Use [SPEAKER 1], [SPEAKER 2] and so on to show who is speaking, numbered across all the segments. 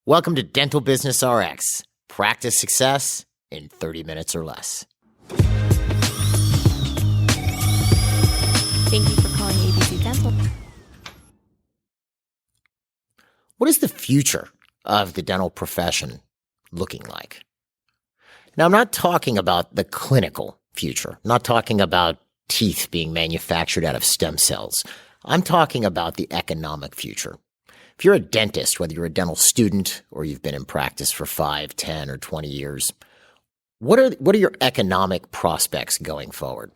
[SPEAKER 1] Welcome to Dental Business RX. Practice success in 30 minutes or less.
[SPEAKER 2] Thank you for calling ABC Dental.
[SPEAKER 1] What is the future of the dental profession looking like? Now, I'm not talking about the clinical future. I'm not talking about teeth being manufactured out of stem cells. I'm talking about the economic future. If you're a dentist, whether you're a dental student or you've been in practice for 5, 10, or 20 years, what are your economic prospects going forward?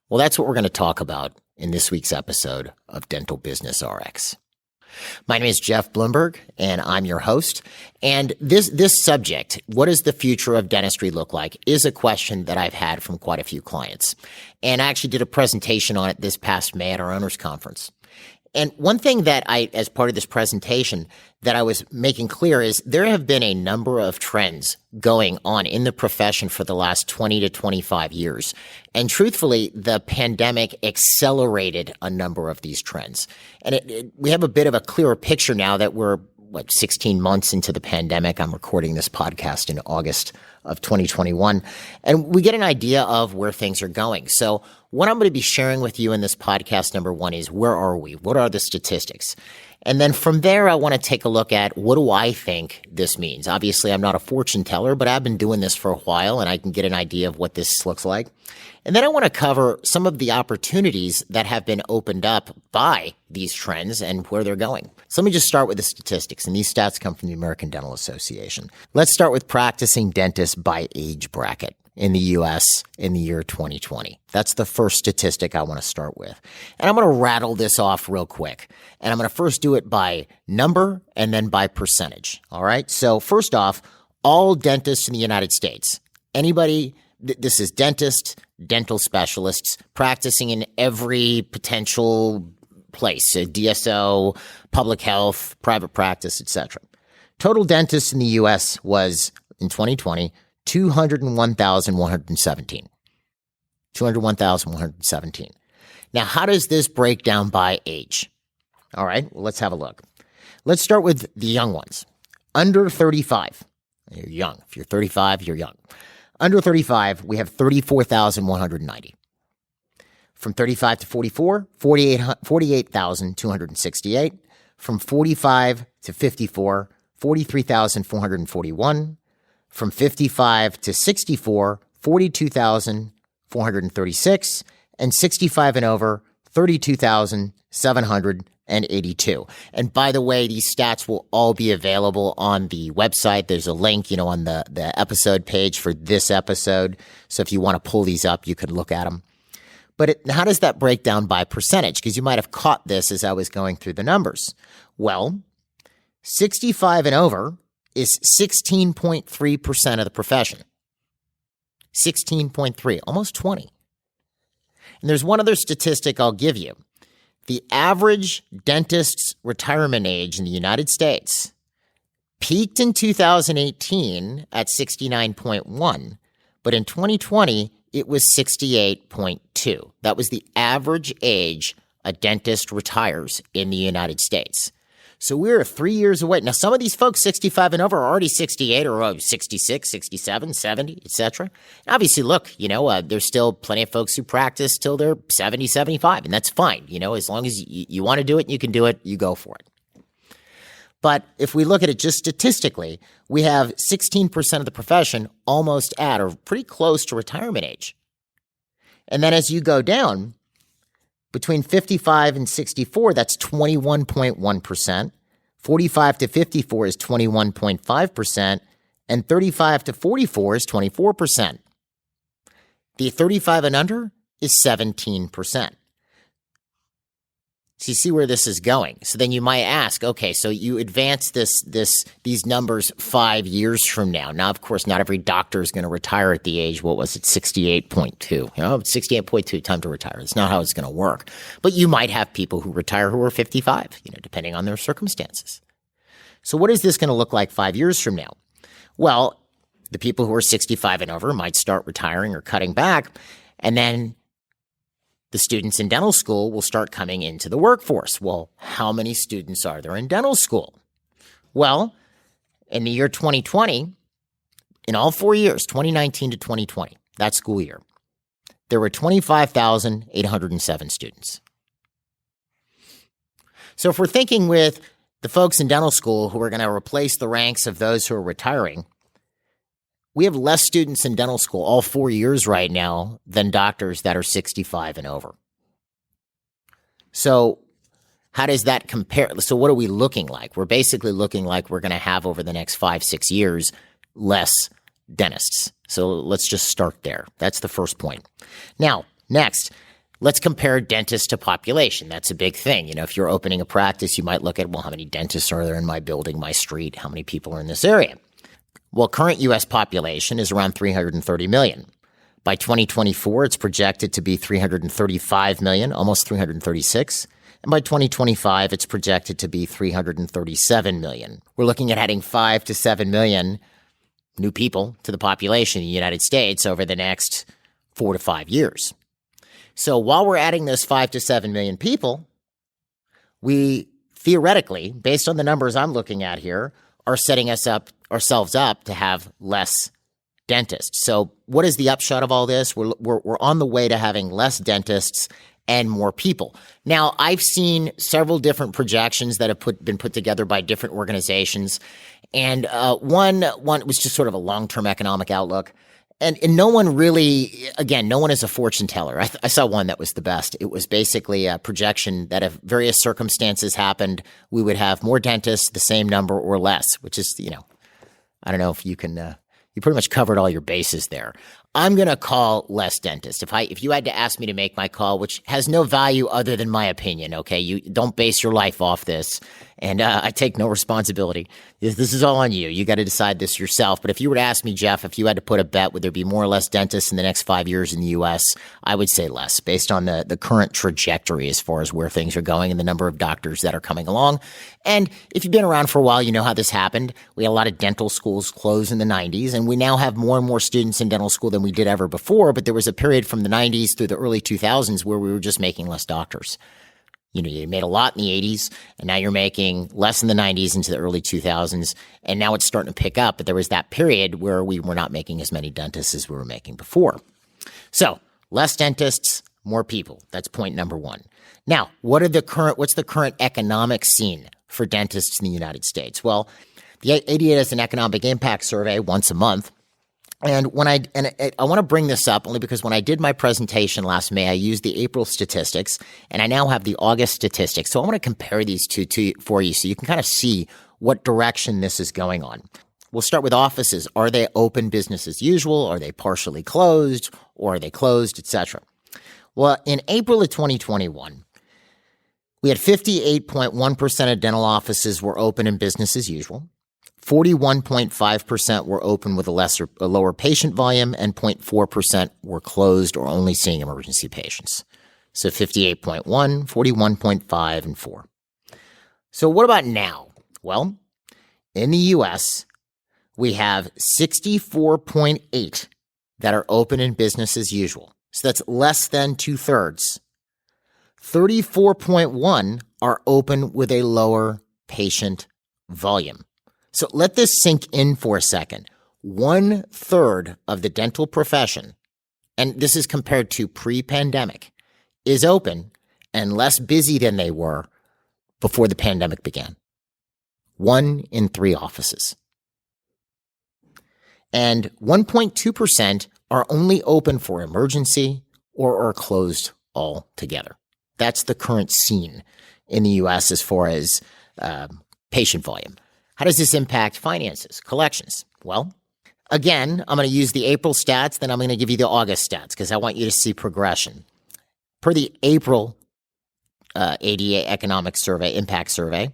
[SPEAKER 1] Well, that's what we're going to talk about in this week's episode of Dental Business RX. My name is Jeff Bloomberg, and I'm your host. And this subject, what does the future of dentistry look like, is a question that I've had from quite a few clients. And I actually did a presentation on it this past May at our owners conference. And one thing that as part of this presentation, that I was making clear is there have been a number of trends going on in the profession for the last 20 to 25 years. And truthfully, the pandemic accelerated a number of these trends. And we have a bit of a clearer picture now that we're 16 months into the pandemic. I'm recording this podcast in August of 2021. And we get an idea of where things are going. So what I'm going to be sharing with you in this podcast, number one, is where are we? What are the statistics? And then from there, I want to take a look at what do I think this means? Obviously, I'm not a fortune teller, but I've been doing this for a while and I can get an idea of what this looks like. And then I want to cover some of the opportunities that have been opened up by these trends and where they're going. So let me just start with the statistics, and these stats come from the American Dental Association. Let's start with practicing dentists by age bracket in the U.S. in the year 2020. That's the first statistic I want to start with. And I'm going to rattle this off real quick. And I'm going to first do it by number and then by percentage. All right? So first off, all dentists in the United States, anybody, this is dentists, dental specialists, practicing in every potential place, DSO, public health, private practice, etc. Total dentists in the U.S. was, in 2020, 201,117. 201,117. Now, how does this break down by age? All right, well, let's have a look. Let's start with the young ones. Under 35. You're young. If you're 35, you're young. Under 35, we have 34,190. From 35 to 44, 48,268. From 45 to 54, 43,441. From 55 to 64, 42,436. And 65 and over, 32,782. And by the way, these stats will all be available on the website. There's a link, on the episode page for this episode. So if you want to pull these up, you could look at them. But how does that break down by percentage? Because you might have caught this as I was going through the numbers. Well, 65 and over is 16.3% of the profession. 16.3, almost 20. And there's one other statistic I'll give you. The average dentist's retirement age in the United States peaked in 2018 at 69.1, but in 2020, it was 68.2. That was the average age a dentist retires in the United States. So we're 3 years away. Now, some of these folks 65 and over are already 68 or 66, 67, 70, etc. Obviously, look, there's still plenty of folks who practice till they're 70, 75, and that's fine. As long as you want to do it and you can do it, you go for it. But if we look at it just statistically, we have 16% of the profession almost at or pretty close to retirement age. And then as you go down, between 55 and 64, that's 21.1%. 45 to 54 is 21.5%. And 35 to 44 is 24%. The 35 and under is 17%. So you see where this is going. So then you might ask, okay, so you advance these numbers 5 years from now. Now, of course, not every doctor is going to retire at the age, 68.2. 68.2, time to retire. That's not how it's going to work. But you might have people who retire who are 55, depending on their circumstances. So what is this going to look like 5 years from now? Well, the people who are 65 and over might start retiring or cutting back, and then the students in dental school will start coming into the workforce. Well, how many students are there in dental school? Well, In the year 2020, in all 4 years, 2019 to 2020, that school year, there were 25,807 students. So if we're thinking with the folks in dental school who are going to replace the ranks of those who are retiring, we have less students in dental school all 4 years right now than doctors that are 65 and over. So how does that compare? So what are we looking like? We're basically looking like we're going to have over the next 5-6 years less dentists. So let's just start there. That's the first point. Now, next, let's compare dentists to population. That's a big thing. You know, if you're opening a practice, you might look at, well, how many dentists are there in my building, my street? How many people are in this area? Well, current U.S. population is around 330 million. By 2024, it's projected to be 335 million, almost 336. And by 2025, it's projected to be 337 million. We're looking at adding 5 to 7 million new people to the population in the United States over the next 4 to 5 years. So while we're adding those 5 to 7 million people, we theoretically, based on the numbers I'm looking at here, are setting ourselves up to have less dentists. So what is the upshot of all this? We're on the way to having less dentists and more people. Now, I've seen several different projections that have been put together by different organizations, and one was just sort of a long-term economic outlook. And no one really, again, no one is a fortune teller. I saw one that was the best. It was basically a projection that if various circumstances happened, we would have more dentists, the same number or less, which is, you know, I don't know if you can, you pretty much covered all your bases there. I'm going to call less dentists. If you had to ask me to make my call, which has no value other than my opinion, okay? You don't base your life off this. And I take no responsibility. This is all on you. You got to decide this yourself. But if you were to ask me, Jeff, if you had to put a bet, would there be more or less dentists in the next 5 years in the U.S., I would say less, based on the current trajectory as far as where things are going and the number of doctors that are coming along. And if you've been around for a while, you know how this happened. We had a lot of dental schools close in the 90s, and we now have more and more students in dental school than we did ever before. But there was a period from the 90s through the early 2000s where we were just making less doctors. You know, you made a lot in the 80s, and now you're making less in the 90s into the early 2000s, and now it's starting to pick up. But there was that period where we were not making as many dentists as we were making before. So, less dentists, more people. That's point number one. Now, what's the current economic scene for dentists in the United States? Well, the ADA does an economic impact survey once a month. And I want to bring this up only because when I did my presentation last May, I used the April statistics, and I now have the August statistics. So I want to compare these two for you so you can kind of see what direction this is going on. We'll start with offices. Are they open business as usual? Are they partially closed? Or are they closed, etc.? Well, in April of 2021, we had 58.1% of dental offices were open and business as usual. 41.5% were open with a lower patient volume, and 0.4% were closed or only seeing emergency patients. So 58.1, 41.5, and 4. So what about now? Well, in the U.S., we have 64.8 that are open in business as usual. So that's less than 2/3. 34.1 are open with a lower patient volume. So let this sink in for a second. 1/3 of the dental profession, and this is compared to pre-pandemic, is open and less busy than they were before the pandemic began. 1 in 3 offices. And 1.2% are only open for emergency or are closed altogether. That's the current scene in the U.S. as far as patient volume. How does this impact finances, collections? Well, again, I'm going to use the April stats, then I'm going to give you the August stats because I want you to see progression. Per the April ADA Economic Survey, Impact Survey,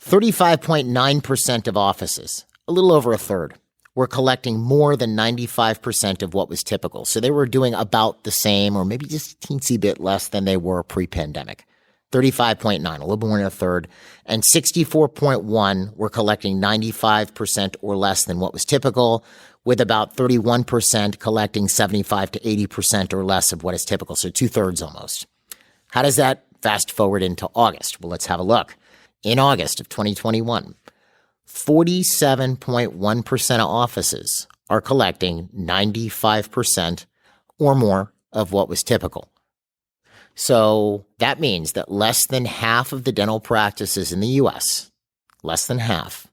[SPEAKER 1] 35.9% of offices, a little over 1/3, were collecting more than 95% of what was typical. So they were doing about the same or maybe just a teensy bit less than they were pre-pandemic. 35.9, a little more than 1/3, and 64.1 were collecting 95% or less than what was typical, with about 31% collecting 75 to 80% or less of what is typical, so 2/3 almost. How does that fast forward into August? Well, let's have a look. In August of 2021, 47.1% of offices are collecting 95% or more of what was typical. So that means that less than half of the dental practices in the U.S., less than half,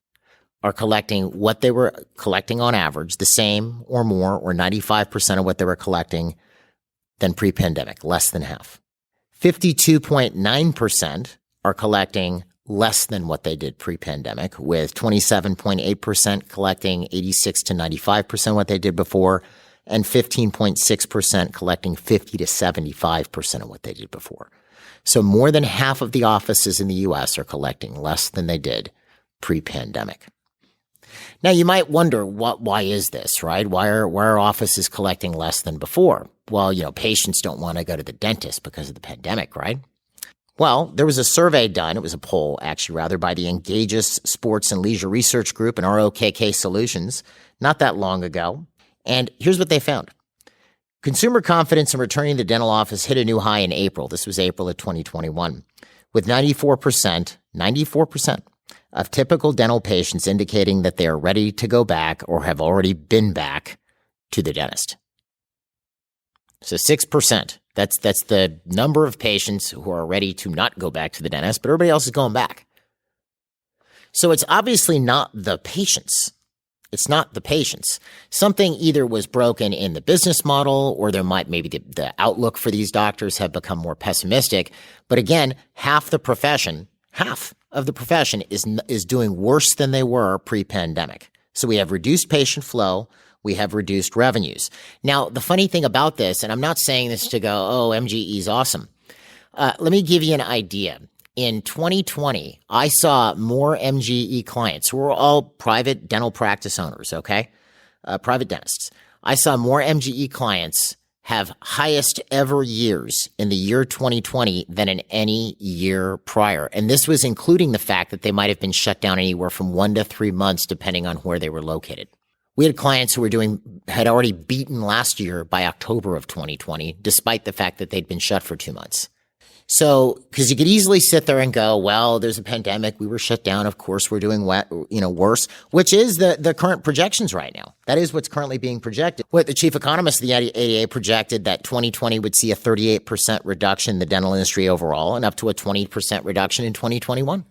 [SPEAKER 1] are collecting what they were collecting on average, the same or more, or 95% of what they were collecting than pre-pandemic, less than half. 52.9% are collecting less than what they did pre-pandemic, with 27.8% collecting 86 to 95% what they did before, and 15.6% collecting 50 to 75% of what they did before. So more than half of the offices in the U.S. are collecting less than they did pre-pandemic. Now, you might wonder, why is this, right? Why are offices collecting less than before? Well, patients don't want to go to the dentist because of the pandemic, right? Well, there was a survey done. It was a poll, actually, rather, by the Engages Sports and Leisure Research Group and ROKK Solutions not that long ago. And here's what they found. Consumer confidence in returning to the dental office hit a new high in April. This was April of 2021, with 94% of typical dental patients indicating that they are ready to go back or have already been back to the dentist. So 6%. That's the number of patients who are ready to not go back to the dentist, but everybody else is going back. So it's obviously not the patients. It's not the patients. Something either was broken in the business model, or there might maybe the outlook for these doctors have become more pessimistic. But again, half of the profession is doing worse than they were pre-pandemic. So we have reduced patient flow. We have reduced revenues. Now, the funny thing about this, and I'm not saying this to go, oh, MGE is awesome. Let me give you an idea. In 2020, I saw more MGE clients who were all private dental practice owners, okay? Private dentists. I saw more MGE clients have highest ever years in the year 2020 than in any year prior. And this was including the fact that they might have been shut down anywhere from 1 to 3 months, depending on where they were located. We had clients who had already beaten last year by October of 2020, despite the fact that they'd been shut for 2 months. So, because you could easily sit there and go, well, there's a pandemic, we were shut down, of course we're doing worse, which is the current projections right now. That is what's currently being projected. What the chief economist of the ADA projected that 2020 would see a 38% reduction in the dental industry overall and up to a 20% reduction in 2021.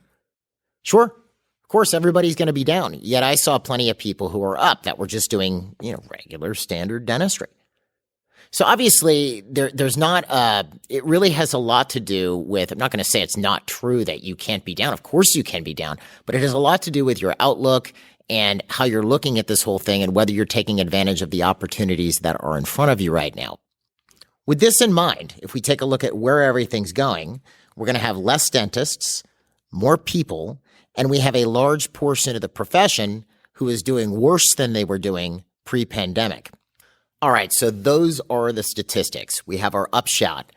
[SPEAKER 1] Sure. Of course, everybody's going to be down. Yet I saw plenty of people who were up that were just doing, regular standard dentistry. So obviously, there's not it really has a lot to do with, I'm not going to say it's not true that you can't be down. Of course you can be down, but it has a lot to do with your outlook and how you're looking at this whole thing and whether you're taking advantage of the opportunities that are in front of you right now. With this in mind, if we take a look at where everything's going, we're going to have less dentists, more people, and we have a large portion of the profession who is doing worse than they were doing pre-pandemic. All right, so those are the statistics. We have our upshot,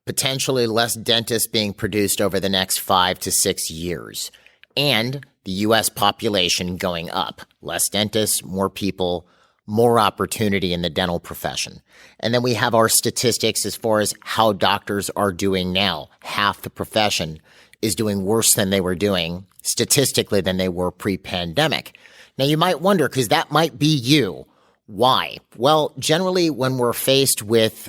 [SPEAKER 1] potentially less dentists being produced over the next 5 to 6 years, and the U.S. population going up. Less dentists, more people, more opportunity in the dental profession. And then we have our statistics as far as how doctors are doing now. Half the profession is doing worse than they were doing statistically than they were pre-pandemic. Now, you might wonder, because that might be you. Why? Well, generally, when we're faced with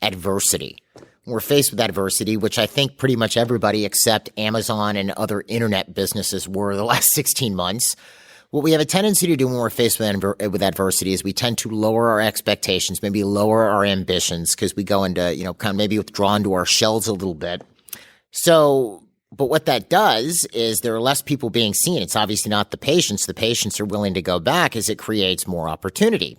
[SPEAKER 1] adversity, which I think pretty much everybody except Amazon and other internet businesses were the last 16 months, what we have a tendency to do when we're faced with adversity is we tend to lower our expectations, maybe lower our ambitions, because we go into, kind of maybe withdraw into our shells a little bit. So, but what that does is there are less people being seen. It's obviously not the patients. The patients are willing to go back as it creates more opportunity.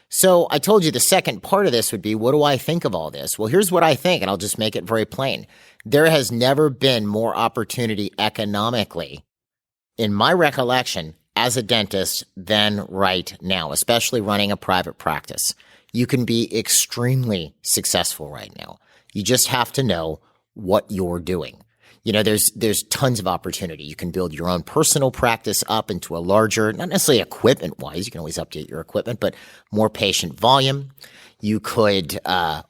[SPEAKER 1] So I told you the second part of this would be, what do I think of all this? Well, here's what I think, and I'll just make it very plain. There has never been more opportunity economically, in my recollection, as a dentist than right now, especially running a private practice. You can be extremely successful right now. You just have to know what you're doing. There's tons of opportunity. You can build your own personal practice up into a larger, not necessarily equipment-wise, you can always update your equipment, but more patient volume. You could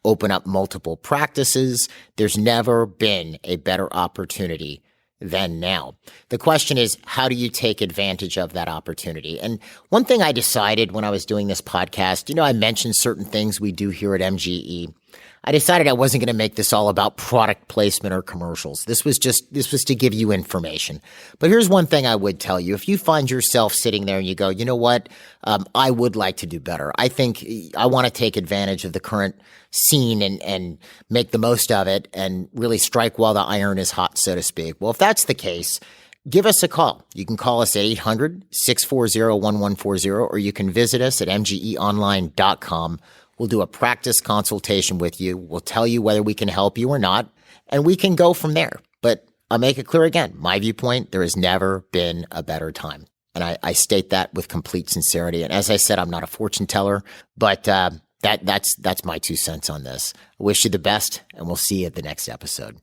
[SPEAKER 1] open up multiple practices. There's never been a better opportunity than now. The question is, how do you take advantage of that opportunity? And one thing I decided when I was doing this podcast, I mentioned certain things we do here at MGE. I decided I wasn't going to make this all about product placement or commercials. This was to give you information. But here's one thing I would tell you. If you find yourself sitting there and you go, you know what? I would like to do better. I think I want to take advantage of the current scene and make the most of it and really strike while the iron is hot, so to speak. Well, if that's the case, give us a call. You can call us at 800-640-1140, or you can visit us at mgeonline.com. We'll do a practice consultation with you. We'll tell you whether we can help you or not, and we can go from there. But I'll make it clear again, my viewpoint, there has never been a better time. And I state that with complete sincerity. And as I said, I'm not a fortune teller, but that's my 2 cents on this. I wish you the best, and we'll see you at the next episode.